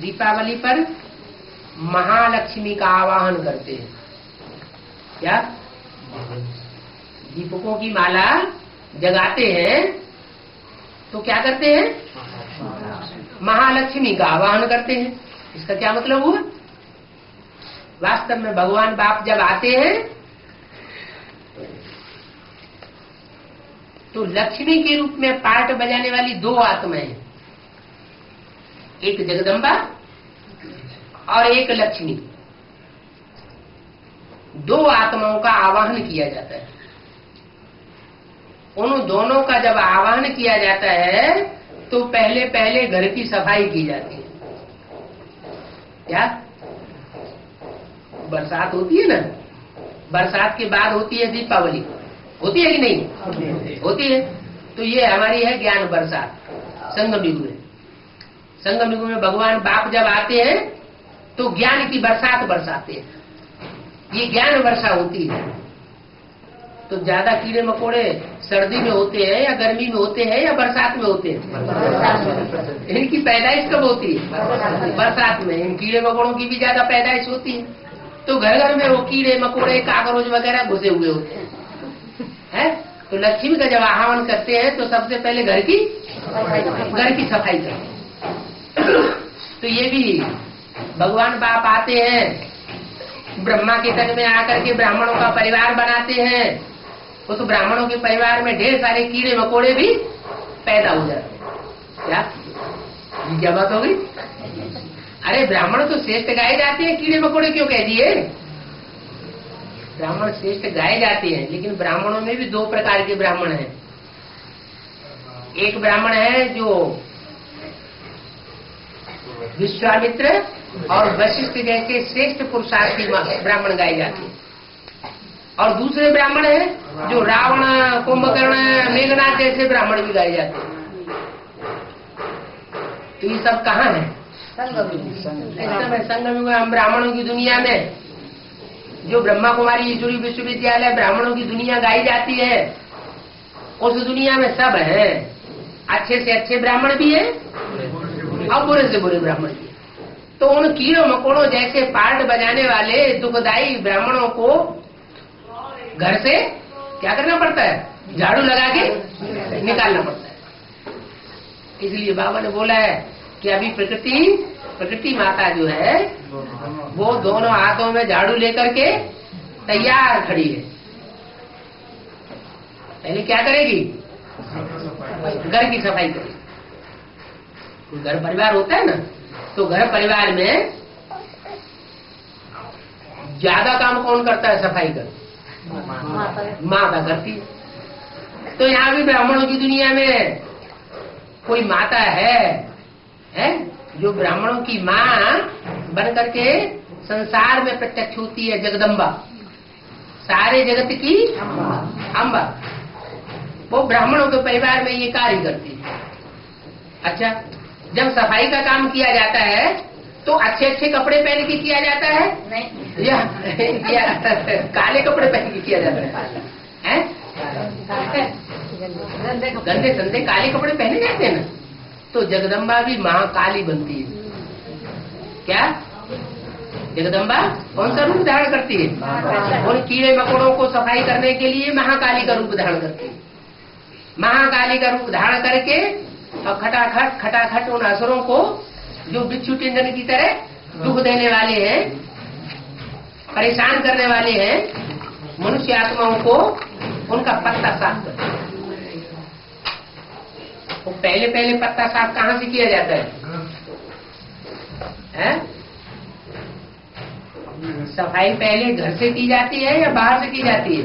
दीपावली पर महालक्ष्मी का आवाहन करते हैं। क्या? दीपकों की माला जगाते हैं तो क्या करते हैं? महालक्ष्मी का आवाहन करते हैं। इसका क्या मतलब हुआ? वास्तव में भगवान बाप जब आते हैं तो लक्ष्मी के रूप में पार्ट बजाने वाली दो आत्माएं, एक जगदम्बा और एक लक्ष्मी, दो आत्माओं का आवाहन किया जाता है। उन दोनों का जब आवाहन किया जाता है तो पहले पहले घर की सफाई की जाती है। क्या? बरसात होती है ना, बरसात के बाद होती है दीपावली, होती है कि नहीं? होती है। तो ये हमारी है ज्ञान बरसात संगम युग में। संगम युग में भगवान बाप जब आते हैं तो ज्ञान की बरसात बरसाते हैं। ये ज्ञान वर्षा होती है। तो ज्यादा कीड़े मकोड़े सर्दी में होते हैं या गर्मी में होते हैं या बरसात में होते हैं? इनकी पैदाइश कब होती है? बरसात में। इन कीड़े मकोड़ों की भी ज्यादा पैदाइश होती है। तो घर घर में वो कीड़े मकोड़े काकरोच वगैरह घुसे हुए होते हैं। तो लक्ष्मी का जब आह्वान करते हैं तो सबसे पहले घर की सफाई करते हैं। तो ये भी भगवान बाप आते हैं, ब्रह्मा के तन में आकर के ब्राह्मणों का परिवार बनाते हैं। उस ब्राह्मणों के परिवार में ढेर सारे कीड़े मकोड़े भी पैदा हो जाते हैं। क्या? ये क्या बात हो गई? अरे ब्राह्मण तो श्रेष्ठ गाए जाते हैं, कीड़े मकोड़े क्यों कह दिए? ब्राह्मण श्रेष्ठ गाए जाते हैं, लेकिन ब्राह्मणों में भी दो प्रकार के ब्राह्मण हैं। एक ब्राह्मण है जो विश्वामित्र और वशिष्ठ जैसे श्रेष्ठ पुरुषार्थी ब्राह्मण गाए जाते हैं, और दूसरे ब्राह्मण है जो रावण, कुंभकर्ण, मेघनाथ जैसे ब्राह्मण भी गाए जाते हैं। तो ये सब कहाँ है? संगम युग। हम ब्राह्मणों की दुनिया में जो ब्रह्मा कुमारी ईश्वरी विश्वविद्यालय ब्राह्मणों की दुनिया गाई जाती है, उस दुनिया में सब है। अच्छे से अच्छे ब्राह्मण भी है और बुरे से बुरे ब्राह्मण भी है। तो उन कीड़ों मकोड़ों जैसे पार्ट बजाने वाले दुखदाई ब्राह्मणों को घर से क्या करना पड़ता है? झाड़ू लगा के निकालना पड़ता है। इसलिए बाबा ने बोला है कि अभी प्रकृति माता जो है वो दोनों हाथों में झाड़ू लेकर के तैयार खड़ी है। पहले क्या करेगी? घर की सफाई करेगी। घर परिवार होता है ना, तो घर परिवार में ज्यादा काम कौन करता है? सफाई कर माता करती है। तो यहाँ भी ब्राह्मणों की दुनिया में कोई माता है जो ब्राह्मणों की माँ बन करके संसार में प्रत्यक्ष होती है। जगदम्बा, सारे जगत की अम्बा, वो ब्राह्मणों के परिवार में ये कार्य करती है। अच्छा, जब सफाई का काम किया जाता है तो अच्छे अच्छे कपड़े पहन के किया जाता है नहीं या काले कपड़े पहन के किया जाता है? गंदे संदे काले कपड़े पहने जाते हैं ना। तो जगदम्बा भी महाकाली बनती है। क्या? जगदम्बा कौन सा रूप धारण करती है? उन कीड़े मकोड़ों को सफाई करने के लिए महाकाली का रूप धारण करती है। महाकाली का रूप धारण करके और खटाखट उन असुरों को जो बिच्छू टिंडन की तरह दुख देने वाले हैं, परेशान करने वाले हैं मनुष्य आत्माओं को, उनका पत्ता साफ करते हैं। तो पहले पत्ता साफ कहाँ से किया जाता है? सफाई पहले घर से की जाती है या बाहर से की जाती है?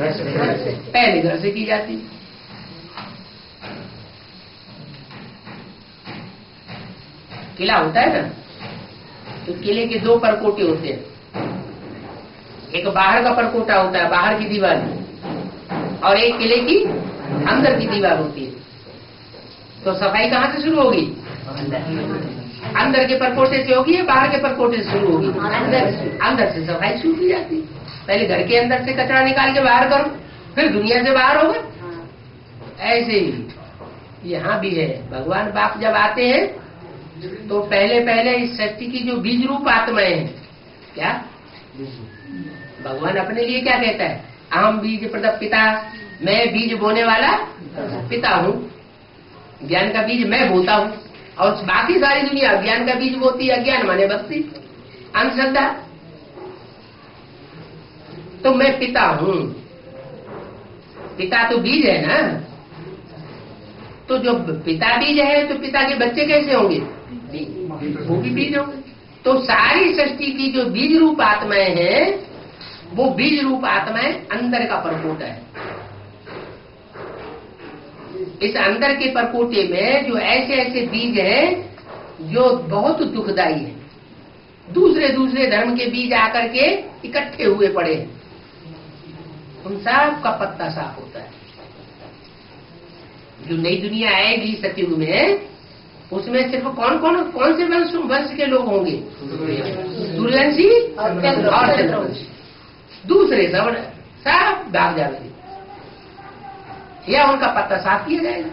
पहले घर से की जाती है। किला होता है ना, तो किले के दो परकोटे होते हैं। एक बाहर का परकोटा होता है, बाहर की दीवार, और एक किले की अंदर की दीवार होती है। तो सफाई कहाँ से शुरू होगी? अंदर के परकोटे से होगी या बाहर के परकोटे से शुरू होगी? अंदर से सफाई शुरू की जाती है। पहले घर के अंदर से कचरा निकाल के बाहर करो, फिर दुनिया से बाहर होगा। ऐसे ही यहाँ भी है। भगवान बाप जब आते हैं तो पहले पहले इस सृष्टि की जो बीज रूप आत्माएं हैं, क्या भगवान अपने लिए क्या कहता है? अहम बीज प्रदप पिता, मैं बीज बोने वाला पिता हूँ। ज्ञान का बीज मैं बोता हूँ, और बाकी सारी दुनिया ज्ञान का बीज बोती है। अज्ञान माने भक्ति, अंधश्रद्धा। तो मैं पिता हूँ, पिता तो बीज है ना। तो जो पिता बीज है तो पिता के बच्चे कैसे होंगे? वो भी बीज होंगे। तो सारी सृष्टि की जो बीज रूप आत्माएं हैं, वो बीज रूप आत्माएं अंदर का परकोटा है। इस अंदर के परकोटे में जो ऐसे ऐसे बीज हैं जो बहुत दुखदाई है, दूसरे दूसरे धर्म के बीज आकर के इकट्ठे हुए पड़े हैं, उन सब का पत्ता साफ होता है। जो नई दुनिया आएगी सतयुग में, उसमें सिर्फ कौन से वंश के लोग होंगे? सूर्यवंशी और चंद्रवंशी। दूसरे सब भाग जाएंगे, या उनका पत्ता साफ किया जाएगा।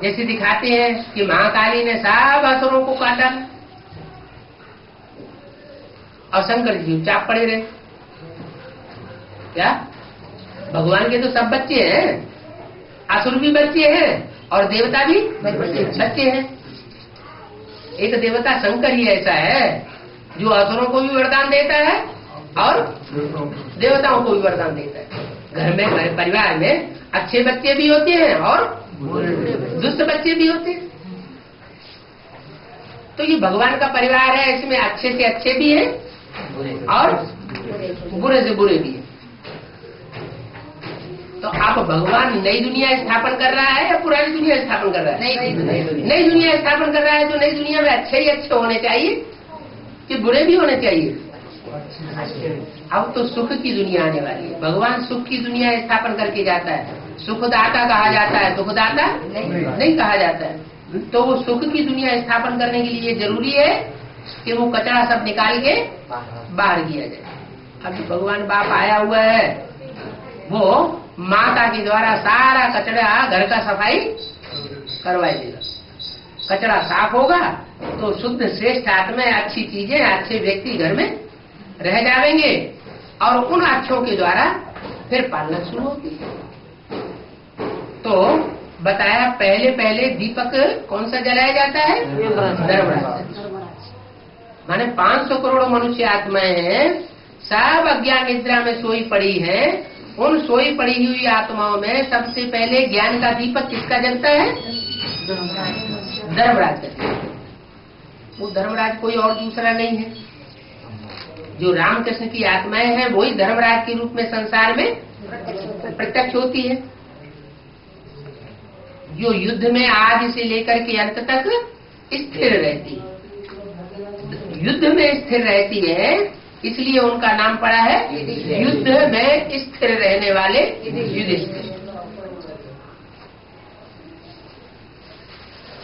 जैसे दिखाते हैं कि महाकाली ने सब असुरों को काटा और शंकर जी चुपचाप पड़े रहे। क्या भगवान के तो सब बच्चे हैं, असुर भी बच्चे हैं और देवता भी बच्चे हैं। एक देवता शंकर ही ऐसा है जो असुरों को भी वरदान देता है और देवताओं को भी वरदान देता है। घर में परिवार में अच्छे बच्चे भी होते हैं और दुष्ट बच्चे भी होते हैं। तो ये भगवान का परिवार है, इसमें अच्छे से अच्छे भी हैं और बुरे से बुरे भी हैं। तो आप भगवान नई दुनिया स्थापन कर रहा है या पुरानी दुनिया स्थापन कर रहा है? नई दुनिया स्थापन कर रहा है। तो नई दुनिया में अच्छे ही अच्छे होने चाहिए कि बुरे भी होने चाहिए? अब तो सुख की दुनिया आने वाली है। भगवान सुख की दुनिया स्थापन करके जाता है। सुखदाता कहा जाता है, दुखदाता नहीं कहा जाता है। तो वो सुख की दुनिया स्थापन करने के लिए जरूरी है कि वो कचरा सब निकाल के बाहर किया जाए। अभी भगवान बाप आया हुआ है, वो माता के द्वारा सारा कचरा घर का सफाई करवाई देगा। कचरा साफ होगा तो शुद्ध श्रेष्ठ आत्मा, अच्छी चीजें, अच्छे व्यक्ति घर में रह जाएंगे और उन अच्छों के द्वारा फिर पालना शुरू होती है। तो बताया पहले पहले दीपक कौन सा जलाया जाता है? धर्मराज। माने 500 करोड़ मनुष्य आत्माएं हैं, सब अज्ञान निद्रा में सोई पड़ी हैं। उन सोई पड़ी हुई आत्माओं में सबसे पहले ज्ञान का दीपक किसका जलता है? धर्मराज का। वो धर्मराज कोई और दूसरा नहीं है। जो रामकृष्ण की आत्माएं हैं वही धर्मराज के रूप में संसार में प्रत्यक्ष होती है। जो युद्ध में आदि से लेकर के अंत तक स्थिर रहती है, युद्ध में स्थिर रहती है, इसलिए उनका नाम पड़ा है युद्ध में स्थिर रहने वाले युधिष्ठिर।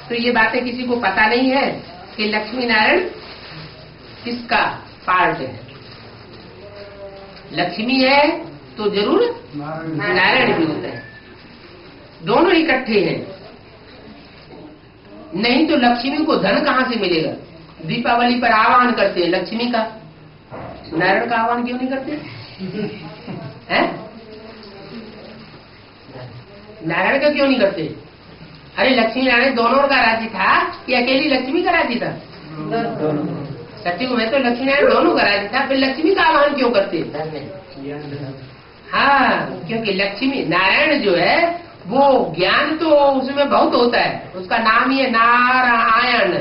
तो ये बातें किसी को पता नहीं है कि लक्ष्मी नारायण किसका पार्ट है। लक्ष्मी है तो जरूर नारायण भी होता है, दोनों इकट्ठे हैं। नहीं तो लक्ष्मी को धन कहाँ से मिलेगा? दीपावली पर आह्वान करते हैं लक्ष्मी का, नारायण का आह्वान क्यों नहीं करते हैं? नारायण का क्यों नहीं करते? अरे लक्ष्मी नारायण दोनों का राज्य था कि अकेली लक्ष्मी का राज्य था? सत्युग में तो लक्ष्मी नारायण दोनों का राज्य था, फिर लक्ष्मी का आह्वान क्यों करते? हाँ, क्योंकि लक्ष्मी नारायण जो है वो ज्ञान तो उसमें बहुत होता है। उसका नाम ही है नारायण।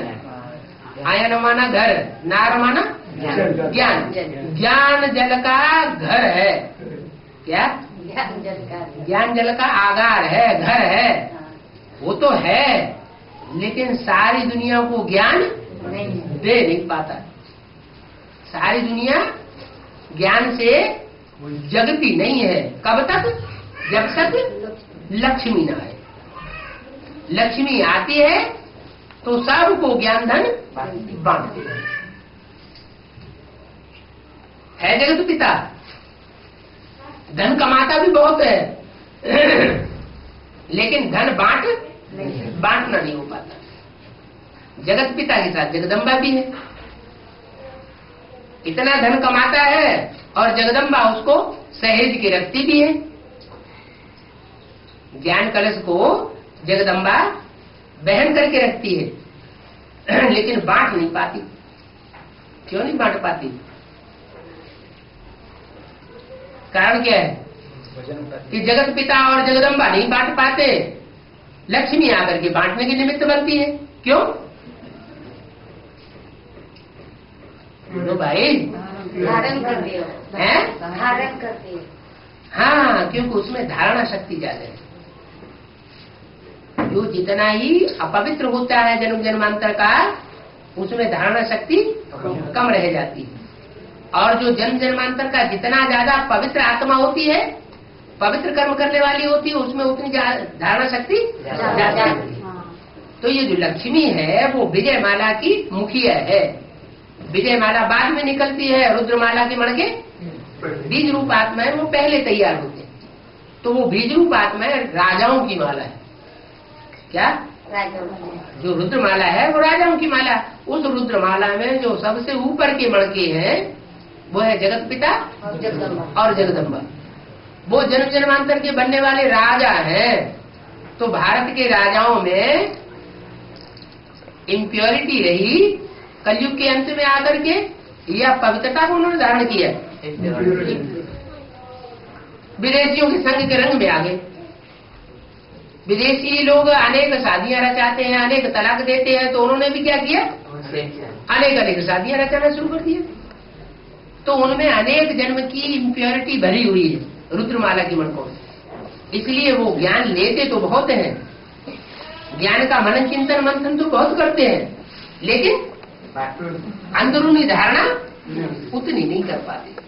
आयन माना घर, नार माना ज्ञान। ज्ञान जल का घर है। क्या? ज्ञान जल का आगार है, घर है। वो तो है, लेकिन सारी दुनिया को ज्ञान दे नहीं पाता। सारी दुनिया ज्ञान से जगती नहीं है। कब तक? जब तक लक्ष्मी न आए। लक्ष्मी आती है तो सबको ज्ञान धन बांटती है। जगत पिता धन कमाता भी बहुत है लेकिन धन बांटना नहीं हो पाता। जगत पिता के साथ जगदम्बा भी है। इतना धन कमाता है और जगदम्बा उसको सहेज के रखती भी है। ज्ञान कलश को जगदम्बा बहन करके रखती है, लेकिन बांट नहीं पाती। क्यों नहीं बांट पाती? कारण क्या है कि जगत पिता और जगदम्बा नहीं बांट पाते, लक्ष्मी आकर के बांटने के निमित्त बनती है। क्यों? बोलो भाई। धारण करती है, धारण करती है। हाँ, क्योंकि उसमें धारणा शक्ति ज्यादा है। जो जितना ही अपवित्र होता है जन्म जन्मांतर का, उसमें धारणा शक्ति कम रह जाती है। और जो जन्म जन्मांतर का जितना ज्यादा पवित्र आत्मा होती है, पवित्र कर्म करने वाली होती है, उसमें उतनी धारणा शक्ति ज्यादा होती है। तो ये जो लक्ष्मी है वो विजय माला की मुखिया है। विजय माला बाद में निकलती है, रुद्रमाला के मणके बीज रूप आत्मा है, वो पहले तैयार होते हैं। तो वो बीज रूप आत्मा है, राजाओं की माला है। क्या? जो रुद्रमाला है वो राजाओं की माला। उस रुद्रमाला में जो सबसे ऊपर के मणके हैं वो है जगत पिता और जगदम्बा। वो जन्म जन्मांतर के बनने वाले राजा हैं। तो भारत के राजाओं में इम्प्योरिटी रही कलयुग के अंत में आकर के, या पवित्रता को उन्होंने धारण किया? विदेशियों के संग के रंग में आ गए। विदेशी लोग अनेक शादियां रचाते हैं, अनेक तलाक देते हैं, तो उन्होंने भी क्या किया? अनेक शादियां रचाना शुरू कर दिया। तो उनमें अनेक जन्म की इम्प्योरिटी भरी हुई है रुद्रमाला की मणकों में। इसलिए वो ज्ञान लेते तो बहुत हैं, ज्ञान का मनन चिंतन मंथन तो बहुत करते हैं, लेकिन अंदरूनी धारणा उतनी नहीं कर पाते।